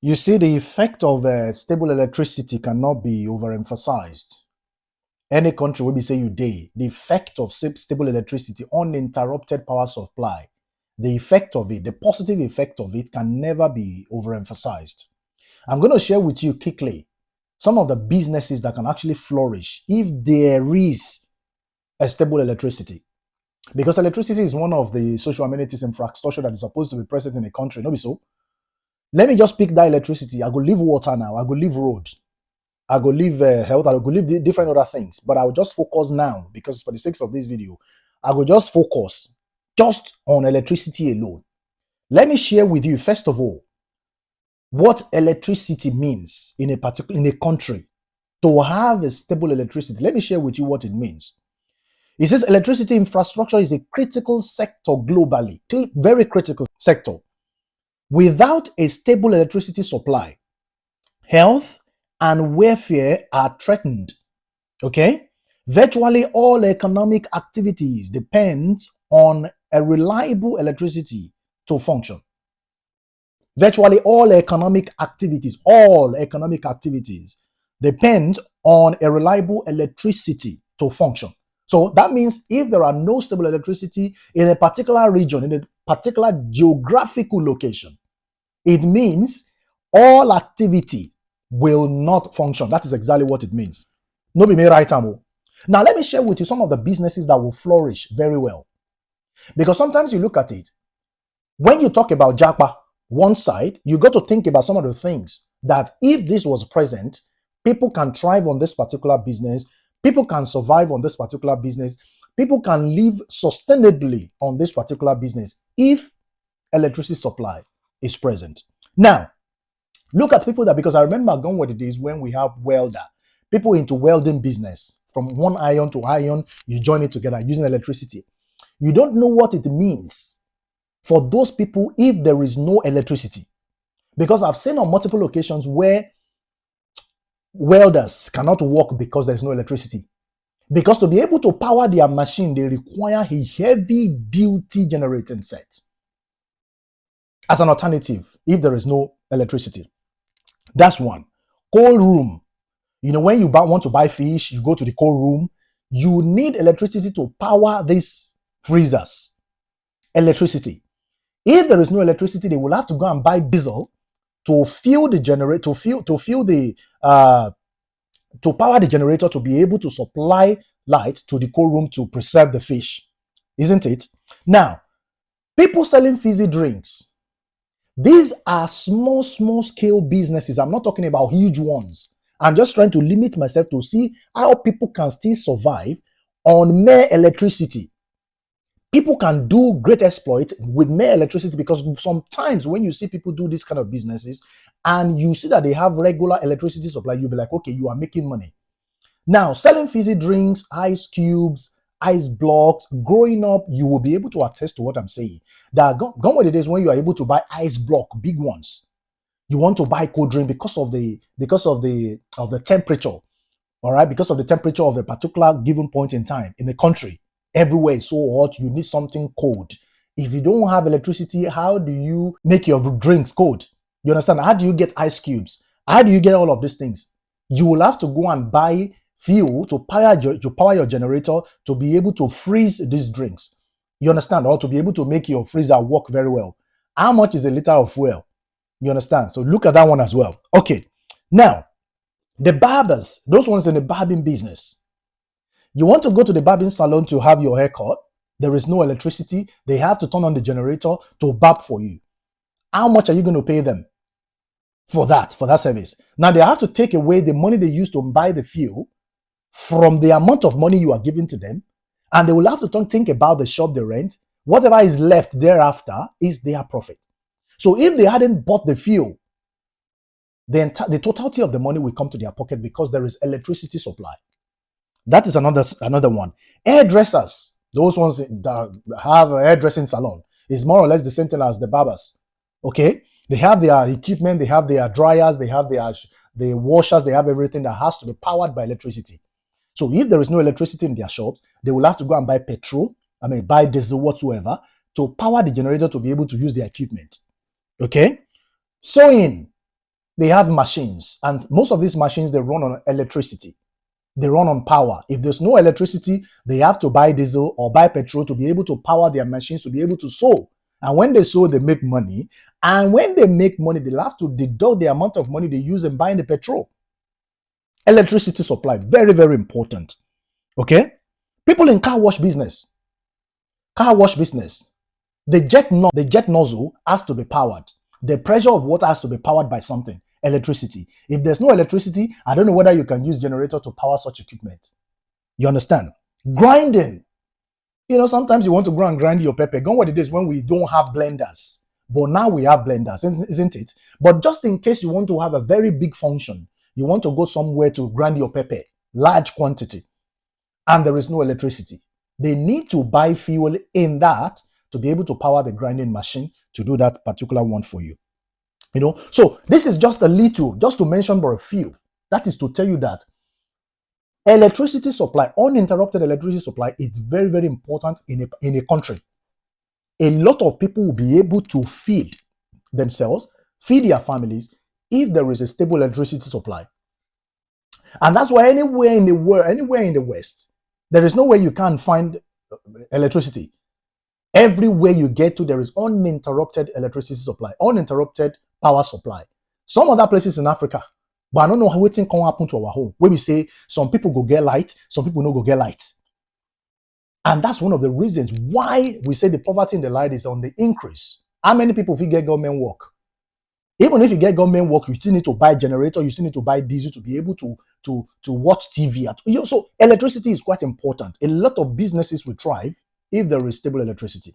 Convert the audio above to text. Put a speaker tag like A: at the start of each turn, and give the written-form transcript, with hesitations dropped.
A: You see, the effect of stable electricity cannot be overemphasized. Any country will be say you day, the effect of stable electricity, uninterrupted power supply, the effect of it, the positive effect of it can never be overemphasized. I'm going to share with you quickly some of the businesses that can actually flourish if there is a stable electricity. Because electricity is one of the social amenities infrastructure that is supposed to be present in a country. No be so? Let me just pick that electricity. I go leave water now. I go leave roads. I go leave health. I go leave different other things. But I will just focus now because for the sake of this video, I will just focus just on electricity alone. Let me share with you, first of all, what electricity means in a country to have a stable electricity. Let me share with you what it means. It says electricity infrastructure is a critical sector globally, very critical sector. Without a stable electricity supply, health and welfare are threatened. Okay? Virtually all economic activities depend on a reliable electricity to function. Virtually all economic activities depend on a reliable electricity to function. So that means if there are no stable electricity in a particular region, in a particular geographical location, it means all activity will not function. That is exactly what it means. No be me right, Amo. Now, let me share with you some of the businesses that will flourish very well. Because sometimes you look at it, when you talk about Japa, one side, you got to think about some of the things that if this was present, people can thrive on this particular business, people can survive on this particular business, people can live sustainably on this particular business if electricity supply is present. Now, look at people that, because I remember gone were the days when we have welder, people into welding business, from one iron to iron, you join it together using electricity. You don't know what it means for those people if there is no electricity. Because I've seen on multiple occasions where welders cannot work because there is no electricity. Because to be able to power their machine, they require a heavy duty generating set as an alternative if there is no electricity. That's one. Cold room. You know, when you want to buy fish, you go to the cold room. You need electricity to power these freezers. Electricity. If there is no electricity, they will have to go and buy diesel to fuel the generator, to power the generator to be able to supply light to the cold room to preserve the fish. Isn't it? Now, people selling fizzy drinks. These are small scale businesses. I'm not talking about huge ones. I'm just trying to limit myself to see how people can still survive on mere electricity. People can do great exploit with mere electricity, because sometimes when you see people do this kind of businesses and you see that they have regular electricity supply, you'll be like, okay, you are making money. Now, selling fizzy drinks, ice cubes, ice blocks, growing up, you will be able to attest to what I'm saying. That gone were the days when you are able to buy ice block, big ones. You want to buy cold drink because of the temperature. All right, because of the temperature of a particular given point in time in the country. Everywhere is so hot, you need something cold. If you don't have electricity, how do you make your drinks cold? You understand? How do you get ice cubes? How do you get all of these things? You will have to go and buy fuel to power your generator to be able to freeze these drinks. You understand? Or to be able to make your freezer work very well. How much is a liter of fuel? You understand? So look at that one as well. Okay. Now, the barbers, those ones in the barbing business. You want to go to the barbing salon to have your hair cut. There is no electricity. They have to turn on the generator to barb for you. How much are you going to pay them for that service? Now, they have to take away the money they use to buy the fuel from the amount of money you are giving to them. And they will have to think about the shop they rent. Whatever is left thereafter is their profit. So if they hadn't bought the fuel, then the totality of the money will come to their pocket because there is electricity supply. That is another one. Hairdressers, those ones that have a hairdressing salon, is more or less the same thing as the barbers. Okay, they have their equipment, they have their dryers, they have their washers, they have everything that has to be powered by electricity. So if there is no electricity in their shops, they will have to go and buy petrol, buy diesel whatsoever to power the generator to be able to use their equipment. Okay, sewing. They have machines, and most of these machines, they run on electricity. They run on power. If there's no electricity, they have to buy diesel or buy petrol to be able to power their machines to be able to sew. And when they sew, they make money. And when they make money, they'll have to deduct the amount of money they use in buying the petrol. Electricity supply, very, very important. Okay? People in car wash business, the jet nozzle has to be powered. The pressure of water has to be powered by something, electricity. If there's no electricity, I don't know whether you can use generator to power such equipment. You understand? Grinding. Sometimes you want to go and grind your pepper. Gone were the days when we don't have blenders. But now we have blenders, isn't it? But just in case you want to have a very big function, you want to go somewhere to grind your pepper, large quantity, and there is no electricity. They need to buy fuel in that to be able to power the grinding machine to do that particular one for you. So this is just a little, just to mention but a few. That is to tell you that electricity supply, uninterrupted electricity supply, is very, very important in a country. A lot of people will be able to feed themselves, feed their families, if there is a stable electricity supply. And that's why anywhere in the world, anywhere in the West, there is no way you can't find electricity. Everywhere you get to, there is uninterrupted electricity supply, uninterrupted power supply. Some other places in Africa, but I don't know how it can happen to our home, where we say some people go get light, some people no go get light. And that's one of the reasons why we say the poverty in the light is on the increase. How many people if you get government work? Even if you get government work, you still need to buy generator, you still need to buy diesel to be able to watch TV. So electricity is quite important. A lot of businesses will thrive if there is stable electricity.